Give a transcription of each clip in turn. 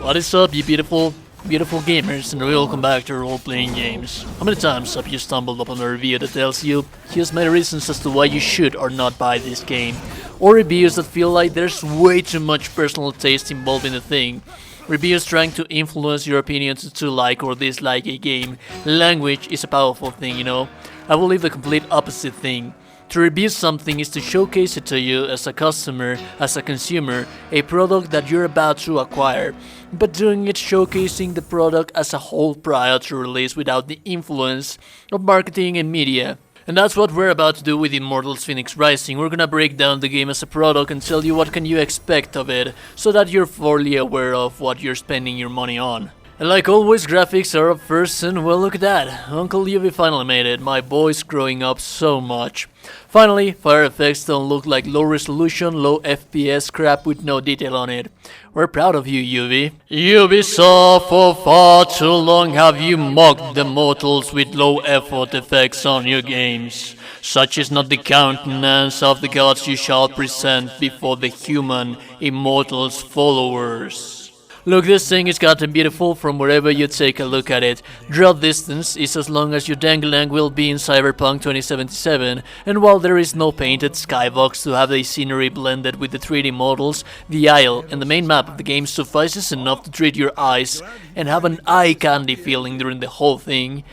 What is up, you beautiful gamers, and welcome back to role-playing games. How many times have you stumbled upon a review that tells you, here's my reasons as to why you should or not buy this game? Or reviews that feel like there's way too much personal taste involved in the thing. Reviews trying to influence your opinions to like or dislike a game. Language is a powerful thing, you know. I believe the complete opposite thing. To review something is to showcase it to you as a customer, as a consumer, a product that you're about to acquire, but doing it showcasing the product as a whole prior to release without the influence of marketing and media. And that's what we're about to do with Immortals Fenyx Rising. We're gonna break down the game as a product and tell you what can you expect of it, so that you're fully aware of what you're spending your money on. And like always, graphics are up first, and well, look at that. Uncle Ubi finally made it. My boy's growing up so much. Finally, fire effects don't look like low resolution, low FPS crap with no detail on it. We're proud of you, Ubi. Ubisoft, for far too long have you mocked the mortals with low effort effects on your games. Such is not the countenance of the gods you shall present before the human immortals followers. Look, this thing is gotten beautiful from wherever you take a look at it. Draw distance is as long as your dangling will be in Cyberpunk 2077, and while there is no painted skybox to have the scenery blended with the 3D models, the aisle and the main map of the game suffices enough to treat your eyes and have an eye candy feeling during the whole thing.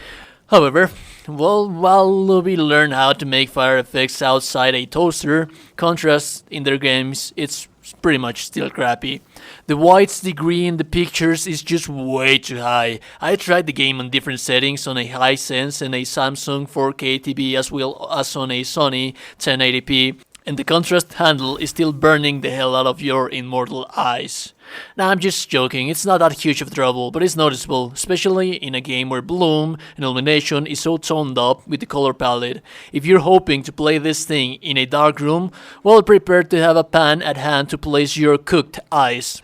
However, well, while we learn how to make fire effects outside a toaster, contrast in their games, it's pretty much still crappy. The white's degree in the pictures is just way too high. I tried the game on different settings on a Hisense and a Samsung 4K TV as well as on a Sony 1080p, and the contrast handle is still burning the hell out of your immortal eyes. Now, I'm just joking, it's not that huge of trouble, but it's noticeable, especially in a game where bloom and illumination is so toned up with the color palette. If you're hoping to play this thing in a dark room, well, prepare to have a pan at hand to place your cooked eyes.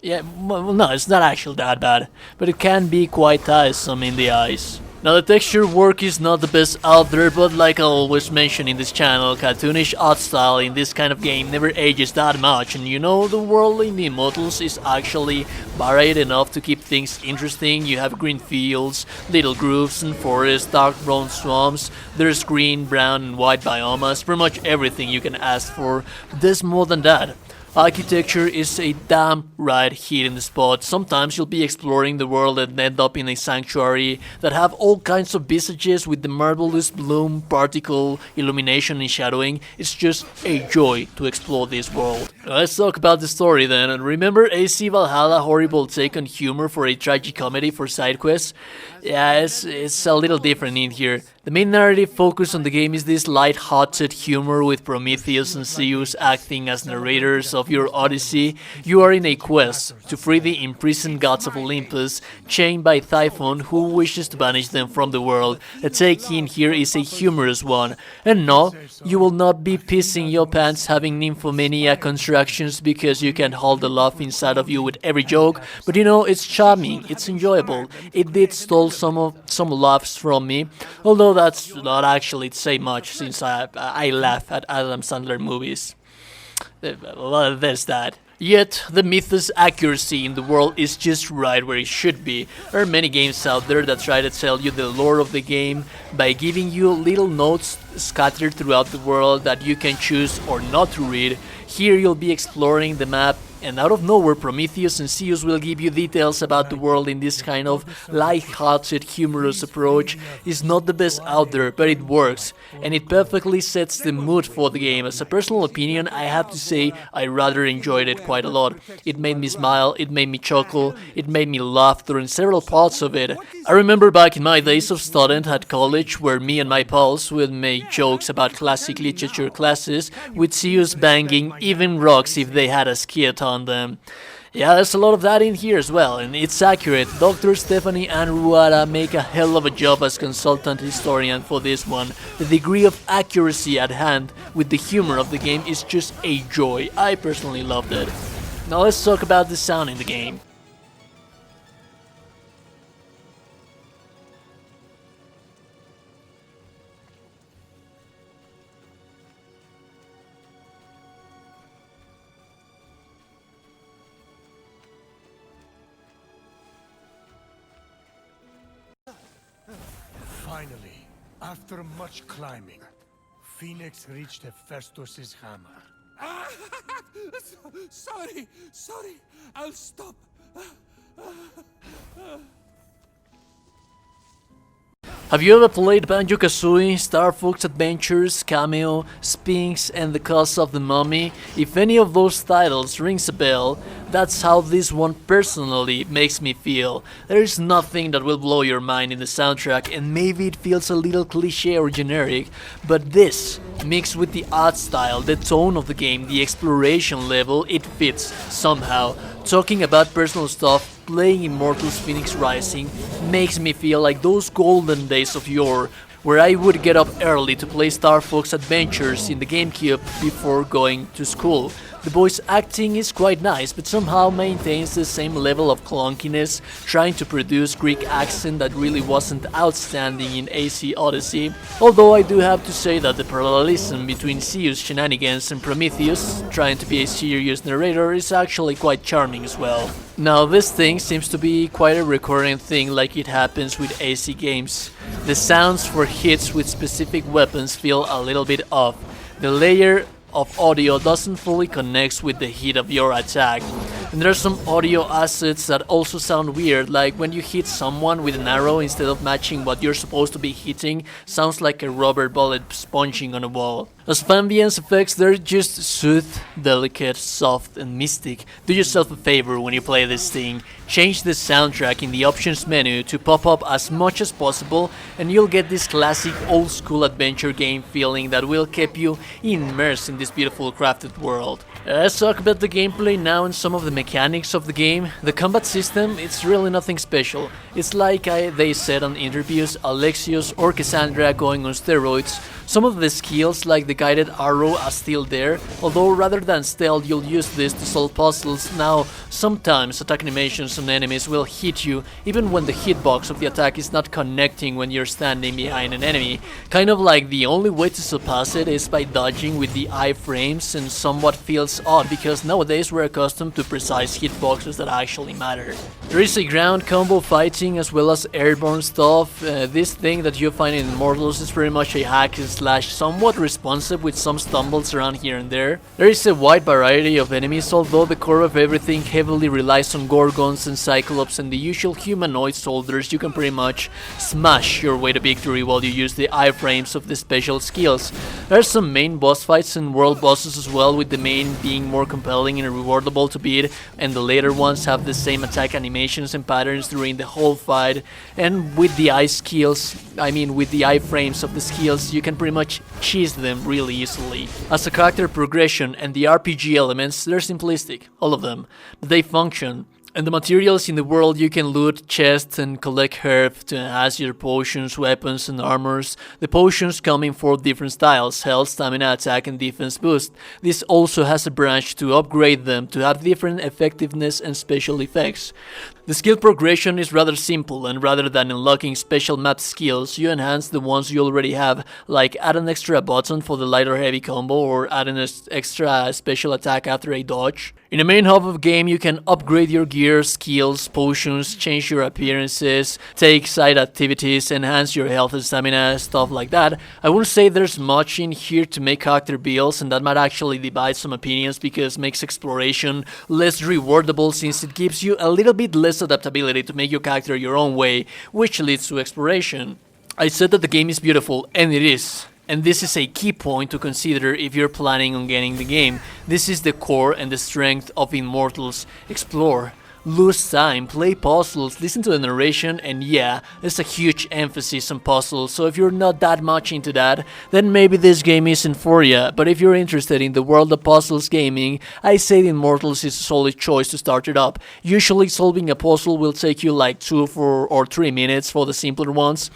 Yeah, well, no, it's not actually that bad, but it can be quite tiresome in the eyes. Now, the texture work is not the best out there, but like I always mention in this channel, cartoonish art style in this kind of game never ages that much, and you know, the world in the Immortals is actually varied enough to keep things interesting. You have green fields, little groves and forests, dark brown swamps, there's green, brown and white biomas, pretty much everything you can ask for, but there's more than that. Architecture is a damn right hit in the spot. Sometimes you'll be exploring the world and end up in a sanctuary that have all kinds of visages with the marvelous bloom, particle, illumination and shadowing. It's just a joy to explore this world. Let's talk about the story then. And remember AC Valhalla horrible take on humor for a tragicomedy for side quests? Yeah, it's a little different in here. The main narrative focus on the game is this light-hearted humor with Prometheus and Zeus acting as narrators of your odyssey. You are in a quest to free the imprisoned gods of Olympus, chained by Typhon who wishes to banish them from the world. The take in here is a humorous one. And no, you will not be pissing your pants having nymphomaniac constructions because you can hold the laugh inside of you with every joke, but you know, it's charming, it's enjoyable. It did stole some laughs from me, although that's not actually to say much since I laugh at Adam Sandler movies. Well, there's that. Yet, the mythos accuracy in the world is just right where it should be. There are many games out there that try to tell you the lore of the game by giving you little notes scattered throughout the world that you can choose or not to read. Here you'll be exploring the map, and out of nowhere Prometheus and Zeus will give you details about the world in this kind of light-hearted, humorous approach. It's not the best out there, but it works, and it perfectly sets the mood for the game. As a personal opinion, I have to say I rather enjoyed it quite a lot. It made me smile, it made me chuckle, it made me laugh during several parts of it. I remember back in my days of student at college where me and my pals would make jokes about classic literature classes with Zeus banging even rocks if they had a skit on them. Yeah, there's a lot of that in here as well, and it's accurate. Dr. Stephanie Ann Ruara make a hell of a job as consultant historian for this one. The degree of accuracy at hand with the humor of the game is just a joy. I personally loved it. Now let's talk about the sound in the game. Finally, after much climbing, Phoenix reached Hephaestus' hammer. Sorry, I'll stop. Have you ever played Banjo-Kazooie, Star Fox Adventures, Cameo, Sphinx, and The Curse of the Mummy? If any of those titles rings a bell, that's how this one personally makes me feel. There is nothing that will blow your mind in the soundtrack, and maybe it feels a little cliche or generic, but this, mixed with the art style, the tone of the game, the exploration level, it fits somehow. Talking about personal stuff, playing Immortals Fenyx Rising makes me feel like those golden days of yore, where I would get up early to play Star Fox Adventures in the GameCube before going to school. The voice acting is quite nice, but somehow maintains the same level of clunkiness, trying to produce Greek accent that really wasn't outstanding in AC Odyssey. Although I do have to say that the parallelism between Zeus' shenanigans and Prometheus, trying to be a serious narrator, is actually quite charming as well. Now this thing seems to be quite a recurring thing like it happens with AC games. The sounds for hits with specific weapons feel a little bit off. The layer of audio doesn't fully connect with the hit of your attack. And there are some audio assets that also sound weird, like when you hit someone with an arrow instead of matching what you're supposed to be hitting, sounds like a rubber bullet sponging on a wall. As ambience effects, they're just soothed, delicate, soft, and mystic. Do yourself a favor when you play this thing. Change the soundtrack in the options menu to pop up as much as possible, and you'll get this classic old school adventure game feeling that will keep you immersed in this beautiful crafted world. Let's talk about the gameplay now and some of the mechanics of the game. The combat system, it's really nothing special. It's like they said on interviews, Alexios or Cassandra going on steroids. Some of the skills like the guided arrow are still there, although rather than stealth you'll use this to solve puzzles. Now, sometimes attack animations on enemies will hit you even when the hitbox of the attack is not connecting when you're standing behind an enemy. Kind of like the only way to surpass it is by dodging with the iframes, and somewhat feels odd because nowadays we're accustomed to precise hitboxes that actually matter. There is a ground combo fighting as well as airborne stuff. This thing that you find in Immortals is pretty much a hack and slash, somewhat responsive with some stumbles around here and there. There is a wide variety of enemies, although the core of everything heavily relies on Gorgons and Cyclops and the usual humanoid soldiers. You can pretty much smash your way to victory while you use the iframes of the special skills. There are some main boss fights and world bosses as well, with the main being more compelling and rewardable to beat, and the later ones have the same attack animations and patterns during the whole fight. And with the with the iframes of the skills, you can pretty much cheese them really easily. As a character progression and the RPG elements, they're simplistic, all of them, but they function. And the materials in the world, you can loot chests and collect herbs to enhance your potions, weapons, and armors. The potions come in 4 different styles: health, stamina, attack, and defense boost. This also has a branch to upgrade them to have different effectiveness and special effects. The skill progression is rather simple, and rather than unlocking special map skills, you enhance the ones you already have, like add an extra button for the light or heavy combo, or add an extra special attack after a dodge. In the main hub of game, you can upgrade your gear, skills, potions, change your appearances, take side activities, enhance your health and stamina, stuff like that. I wouldn't say there's much in here to make character builds, and that might actually divide some opinions because it makes exploration less rewardable, since it gives you a little bit less adaptability to make your character your own way, which leads to exploration. I said that the game is beautiful, and it is. And this is a key point to consider if you're planning on getting the game. This is the core and the strength of Immortals. Explore, lose time, play puzzles, listen to the narration, and yeah, there's a huge emphasis on puzzles, so if you're not that much into that, then maybe this game isn't for ya. But if you're interested in the world of puzzles gaming, I say the Immortals is a solid choice to start it up. Usually solving a puzzle will take you like 2 or 3 minutes for the simpler ones,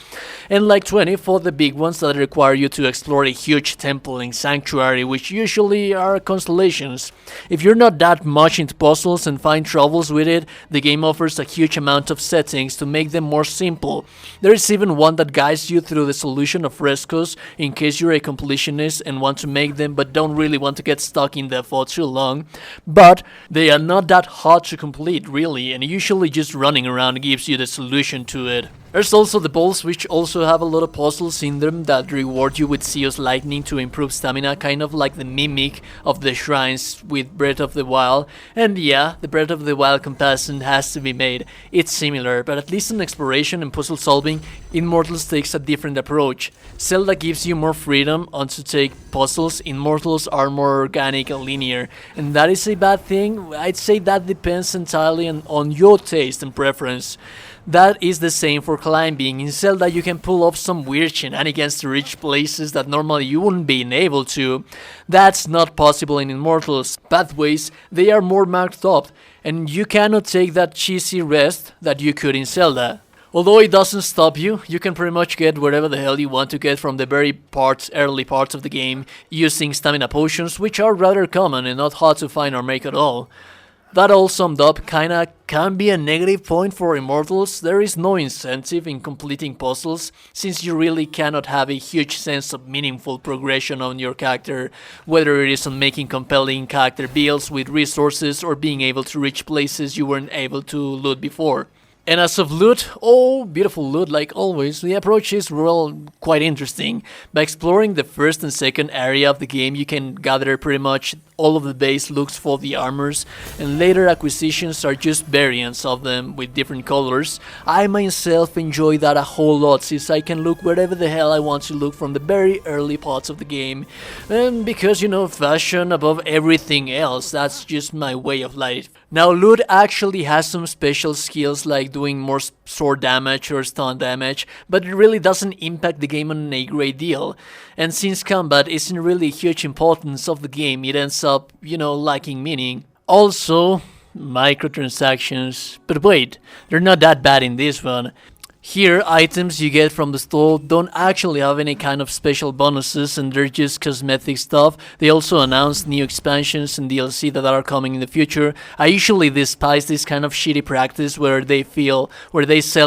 and like 20 for the big ones that require you to explore a huge temple and sanctuary, which usually are constellations. If you're not that much into puzzles and find troubles with it, the game offers a huge amount of settings to make them more simple. There is even one that guides you through the solution of frescoes in case you're a completionist and want to make them but don't really want to get stuck in there for too long. But they are not that hard to complete really, and usually just running around gives you the solution to it. There's also the balls, which also have a lot of puzzles in them that reward you with Zeus lightning to improve stamina, kind of like the mimic of the shrines with Breath of the Wild. And yeah, the Breath of the Wild comparison has to be made. It's similar, but at least in exploration and puzzle solving, Immortals takes a different approach. Zelda gives you more freedom on to take puzzles, Immortals are more organic and linear. And that is a bad thing? I'd say that depends entirely on your taste and preference. That is the same for climbing. In Zelda you can pull off some weird shenanigans to reach places that normally you wouldn't be able to. That's not possible in Immortals. Pathways, they are more marked up, and you cannot take that cheesy rest that you could in Zelda. Although it doesn't stop you, you can pretty much get wherever the hell you want to get from the early parts of the game using stamina potions, which are rather common and not hard to find or make at all. That all summed up kinda can be a negative point for Immortals. There is no incentive in completing puzzles, since you really cannot have a huge sense of meaningful progression on your character, whether it is on making compelling character builds with resources or being able to reach places you weren't able to loot before. And as of loot, oh, beautiful loot like always, the approach is well quite interesting. By exploring the first and second area of the game, you can gather pretty much all of the base looks for the armors, and later acquisitions are just variants of them with different colors. I myself enjoy that a whole lot, since I can look wherever the hell I want to look from the very early parts of the game. And because, you know, fashion above everything else, that's just my way of life. Now, loot actually has some special skills like doing more sword damage or stun damage, but it really doesn't impact the game on a great deal. And since combat isn't really a huge importance of the game, it ends up, you know, lacking meaning. Also, microtransactions. But wait, they're not that bad in this one. Here, items you get from the store don't actually have any kind of special bonuses, and they're just cosmetic stuff. They also announced new expansions and DLC that are coming in the future. I usually despise this kind of shitty practice where they sell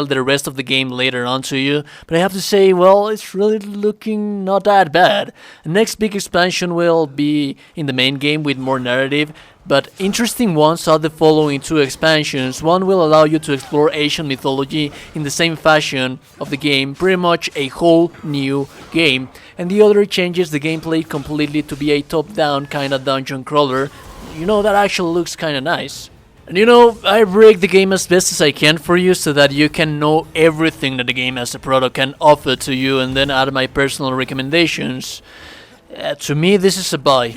the rest of the game later on to you, but I have to say, well, it's really looking not that bad. The next big expansion will be in the main game with more narrative. But interesting ones are the following two expansions. One will allow you to explore Asian mythology in the same fashion of the game, pretty much a whole new game. And the other changes the gameplay completely to be a top-down kinda dungeon crawler. You know, that actually looks kinda nice. And you know, I break the game as best as I can for you so that you can know everything that the game as a product can offer to you, and then add my personal recommendations. To me, this is a buy,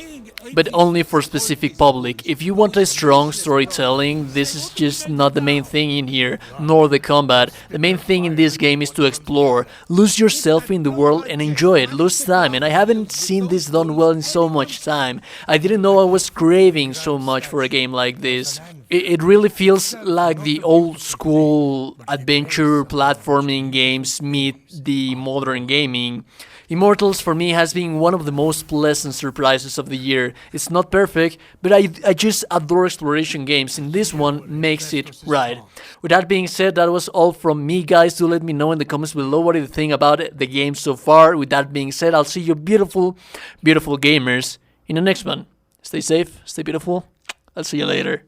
but only for specific public. If you want a strong storytelling, this is just not the main thing in here, nor the combat. The main thing in this game is to explore, lose yourself in the world and enjoy it, lose time, and I haven't seen this done well in so much time. I didn't know I was craving so much for a game like this. It really feels like the old school adventure platforming games meet the modern gaming. Immortals for me has been one of the most pleasant surprises of the year. It's not perfect, but I just adore exploration games, and this one makes it right. With that being said, that was all from me, guys. Do let me know in the comments below what you think about the game so far. With that being said, I'll see you beautiful, beautiful gamers in the next one. Stay safe, stay beautiful. I'll see you later.